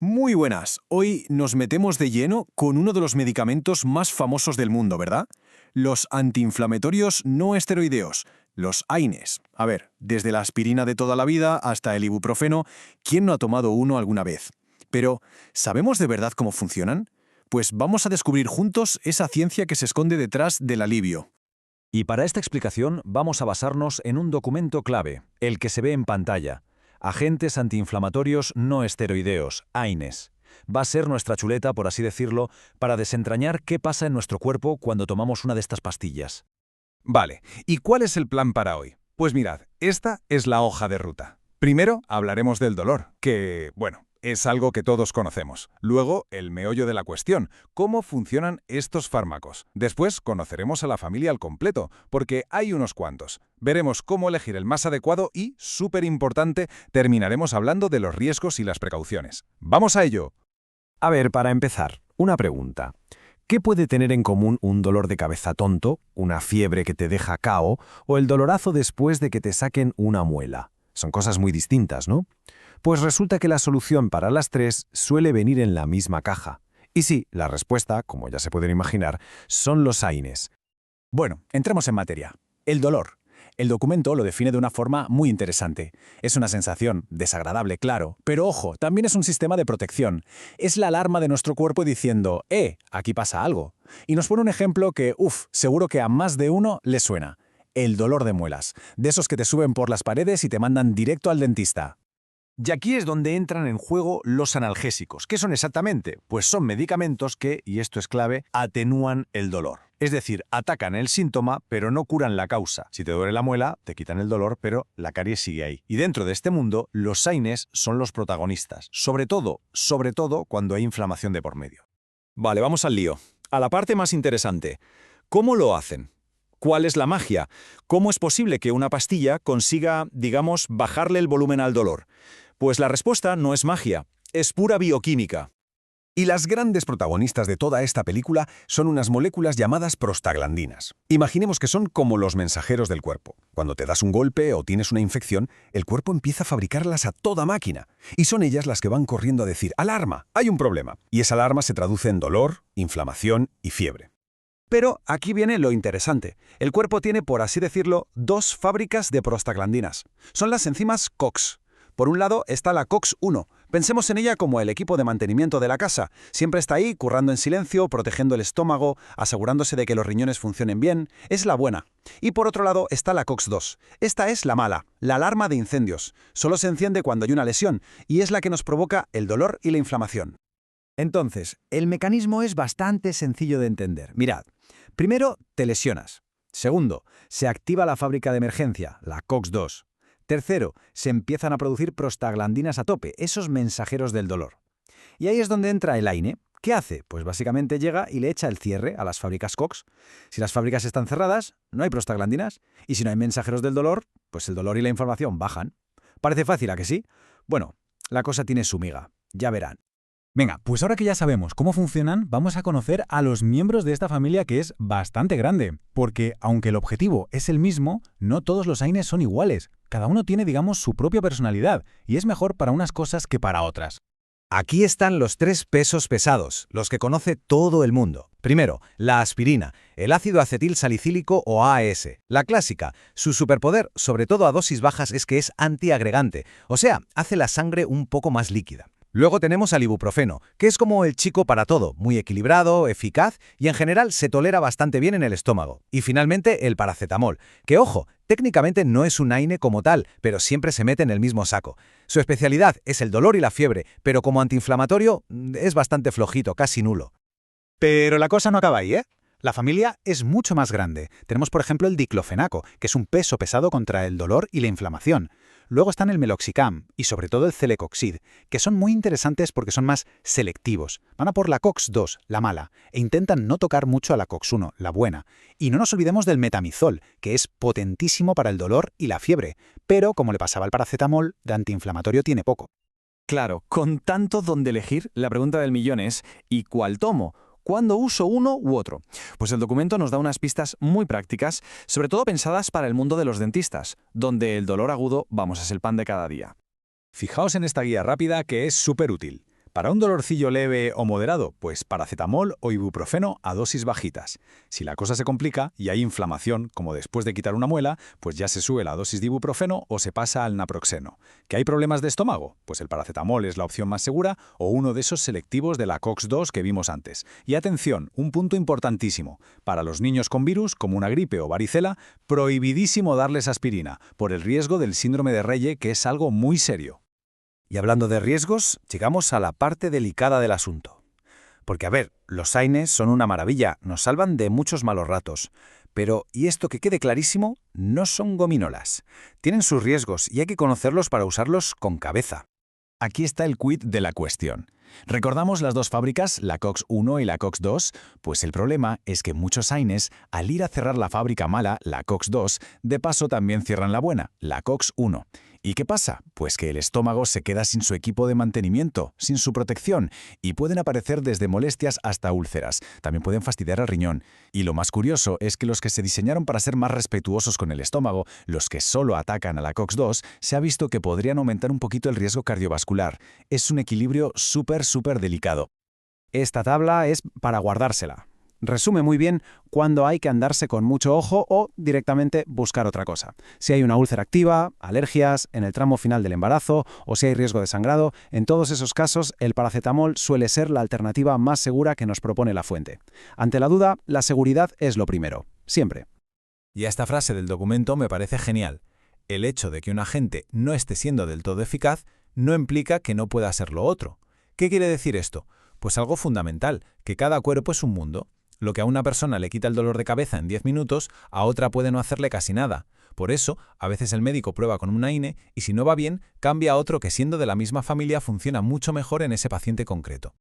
Muy buenas. Hoy nos metemos de lleno con uno de los medicamentos más famosos del mundo, ¿verdad? Los antiinflamatorios no esteroideos, los AINES. A ver, desde la aspirina de toda la vida hasta el ibuprofeno, ¿quién no ha tomado uno alguna vez? Pero, ¿sabemos de verdad cómo funcionan? Pues vamos a descubrir juntos esa ciencia que se esconde detrás del alivio. Y para esta explicación vamos a basarnos en un documento clave, el que se ve en pantalla. Agentes antiinflamatorios no esteroideos, AINES. Va a ser nuestra chuleta, por así decirlo, para desentrañar qué pasa en nuestro cuerpo cuando tomamos una de estas pastillas. Vale, ¿y cuál es el plan para hoy? Pues mirad, esta es la hoja de ruta. Primero hablaremos del dolor, que, bueno, es algo que todos conocemos. Luego, el meollo de la cuestión, cómo funcionan estos fármacos. Después, conoceremos a la familia al completo, porque hay unos cuantos. Veremos cómo elegir el más adecuado y, súper importante, terminaremos hablando de los riesgos y las precauciones. ¡Vamos a ello! A ver, para empezar, una pregunta. ¿Qué puede tener en común un dolor de cabeza tonto, una fiebre que te deja cao o el dolorazo después de que te saquen una muela? Son cosas muy distintas, ¿no? Pues resulta que la solución para las tres suele venir en la misma caja. Y sí, la respuesta, como ya se pueden imaginar, son los AINES. Bueno, entremos en materia. El dolor. El documento lo define de una forma muy interesante. Es una sensación desagradable, claro, pero ojo, también es un sistema de protección. Es la alarma de nuestro cuerpo diciendo, aquí pasa algo. Y nos pone un ejemplo que, seguro que a más de uno le suena. El dolor de muelas, de esos que te suben por las paredes y te mandan directo al dentista. Y aquí es donde entran en juego los analgésicos. ¿Qué son exactamente? Pues son medicamentos que, y esto es clave, atenúan el dolor. Es decir, atacan el síntoma, pero no curan la causa. Si te duele la muela, te quitan el dolor, pero la caries sigue ahí. Y dentro de este mundo, los AINES son los protagonistas. Sobre todo cuando hay inflamación de por medio. Vale, vamos al lío. A la parte más interesante. ¿Cómo lo hacen? ¿Cuál es la magia? ¿Cómo es posible que una pastilla consiga, digamos, bajarle el volumen al dolor? Pues la respuesta no es magia, es pura bioquímica. Y las grandes protagonistas de toda esta película son unas moléculas llamadas prostaglandinas. Imaginemos que son como los mensajeros del cuerpo. Cuando te das un golpe o tienes una infección, el cuerpo empieza a fabricarlas a toda máquina. Y son ellas las que van corriendo a decir ¡alarma! Hay un problema. Y esa alarma se traduce en dolor, inflamación y fiebre. Pero aquí viene lo interesante. El cuerpo tiene, por así decirlo, dos fábricas de prostaglandinas. Son las enzimas COX. Por un lado está la COX-1. Pensemos en ella como el equipo de mantenimiento de la casa. Siempre está ahí, currando en silencio, protegiendo el estómago, asegurándose de que los riñones funcionen bien. Es la buena. Y por otro lado está la COX-2. Esta es la mala, la alarma de incendios. Solo se enciende cuando hay una lesión, y es la que nos provoca el dolor y la inflamación. Entonces, el mecanismo es bastante sencillo de entender. Mirad, primero, te lesionas. Segundo, se activa la fábrica de emergencia, la COX-2. Tercero, se empiezan a producir prostaglandinas a tope, esos mensajeros del dolor. Y ahí es donde entra el AINE. ¿Qué hace? Pues básicamente llega y le echa el cierre a las fábricas COX. Si las fábricas están cerradas, no hay prostaglandinas. Y si no hay mensajeros del dolor, pues el dolor y la inflamación bajan. ¿Parece fácil, a que sí? Bueno, la cosa tiene su miga. Ya verán. Venga, pues ahora que ya sabemos cómo funcionan, vamos a conocer a los miembros de esta familia que es bastante grande, porque aunque el objetivo es el mismo, no todos los AINES son iguales. Cada uno tiene, digamos, su propia personalidad, y es mejor para unas cosas que para otras. Aquí están los tres pesos pesados, los que conoce todo el mundo. Primero, la aspirina, el ácido acetil salicílico o AAS. La clásica, su superpoder, sobre todo a dosis bajas, es que es antiagregante, o sea, hace la sangre un poco más líquida. Luego tenemos al ibuprofeno, que es como el chico para todo, muy equilibrado, eficaz y en general se tolera bastante bien en el estómago. Y finalmente el paracetamol, que ojo, técnicamente no es un AINE como tal, pero siempre se mete en el mismo saco. Su especialidad es el dolor y la fiebre, pero como antiinflamatorio es bastante flojito, casi nulo. Pero la cosa no acaba ahí, ¿eh? La familia es mucho más grande. Tenemos, por ejemplo, el diclofenaco, que es un peso pesado contra el dolor y la inflamación. Luego están el meloxicam y sobre todo el celecoxib, que son muy interesantes porque son más selectivos. Van a por la COX-2, la mala, e intentan no tocar mucho a la COX-1, la buena. Y no nos olvidemos del metamizol, que es potentísimo para el dolor y la fiebre, pero como le pasaba al paracetamol, de antiinflamatorio tiene poco. Claro, con tanto donde elegir, la pregunta del millón es ¿y cuál tomo? ¿Cuándo uso uno u otro? Pues el documento nos da unas pistas muy prácticas, sobre todo pensadas para el mundo de los dentistas, donde el dolor agudo, es el pan de cada día. Fijaos en esta guía rápida que es súper útil. Para un dolorcillo leve o moderado, pues paracetamol o ibuprofeno a dosis bajitas. Si la cosa se complica y hay inflamación, como después de quitar una muela, pues ya se sube la dosis de ibuprofeno o se pasa al naproxeno. ¿Que hay problemas de estómago? Pues el paracetamol es la opción más segura o uno de esos selectivos de la COX-2 que vimos antes. Y atención, un punto importantísimo. Para los niños con virus, como una gripe o varicela, prohibidísimo darles aspirina, por el riesgo del síndrome de Reye, que es algo muy serio. Y hablando de riesgos, llegamos a la parte delicada del asunto. Porque, a ver, los AINES son una maravilla, nos salvan de muchos malos ratos. Pero, y esto que quede clarísimo, no son gominolas. Tienen sus riesgos y hay que conocerlos para usarlos con cabeza. Aquí está el quid de la cuestión. ¿Recordamos las dos fábricas, la COX-1 y la COX-2? Pues el problema es que muchos AINES, al ir a cerrar la fábrica mala, la COX-2, de paso también cierran la buena, la COX-1. ¿Y qué pasa? Pues que el estómago se queda sin su equipo de mantenimiento, sin su protección, y pueden aparecer desde molestias hasta úlceras. También pueden fastidiar al riñón. Y lo más curioso es que los que se diseñaron para ser más respetuosos con el estómago, los que solo atacan a la COX-2, se ha visto que podrían aumentar un poquito el riesgo cardiovascular. Es un equilibrio súper delicado. Esta tabla es para guardársela. Resume muy bien cuándo hay que andarse con mucho ojo o directamente buscar otra cosa. Si hay una úlcera activa, alergias, en el tramo final del embarazo o si hay riesgo de sangrado, en todos esos casos el paracetamol suele ser la alternativa más segura que nos propone la fuente. Ante la duda, la seguridad es lo primero, siempre. Y esta frase del documento me parece genial. El hecho de que un agente no esté siendo del todo eficaz no implica que no pueda ser lo otro. ¿Qué quiere decir esto? Pues algo fundamental, que cada cuerpo es un mundo. Lo que a una persona le quita el dolor de cabeza en 10 minutos, a otra puede no hacerle casi nada. Por eso, a veces el médico prueba con un AINE y si no va bien, cambia a otro que siendo de la misma familia funciona mucho mejor en ese paciente concreto.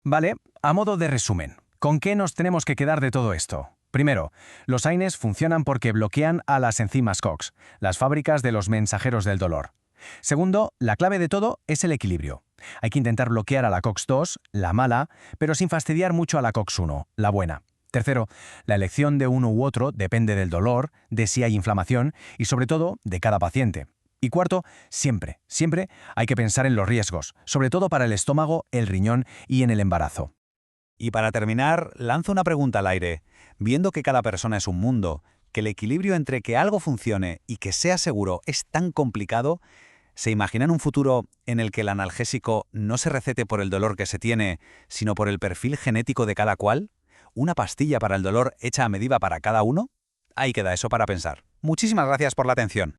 Vale, a modo de resumen, ¿con qué nos tenemos que quedar de todo esto? Primero, los AINES funcionan porque bloquean a las enzimas COX, las fábricas de los mensajeros del dolor. Segundo, la clave de todo es el equilibrio. Hay que intentar bloquear a la COX-2, la mala, pero sin fastidiar mucho a la COX-1, la buena. Tercero, la elección de uno u otro depende del dolor, de si hay inflamación y sobre todo de cada paciente. Y cuarto, siempre hay que pensar en los riesgos, sobre todo para el estómago, el riñón y en el embarazo. Y para terminar, lanzo una pregunta al aire. Viendo que cada persona es un mundo, que el equilibrio entre que algo funcione y que sea seguro es tan complicado, ¿se imaginan un futuro en el que el analgésico no se recete por el dolor que se tiene, sino por el perfil genético de cada cual? ¿Una pastilla para el dolor hecha a medida para cada uno? Ahí queda eso para pensar. Muchísimas gracias por la atención.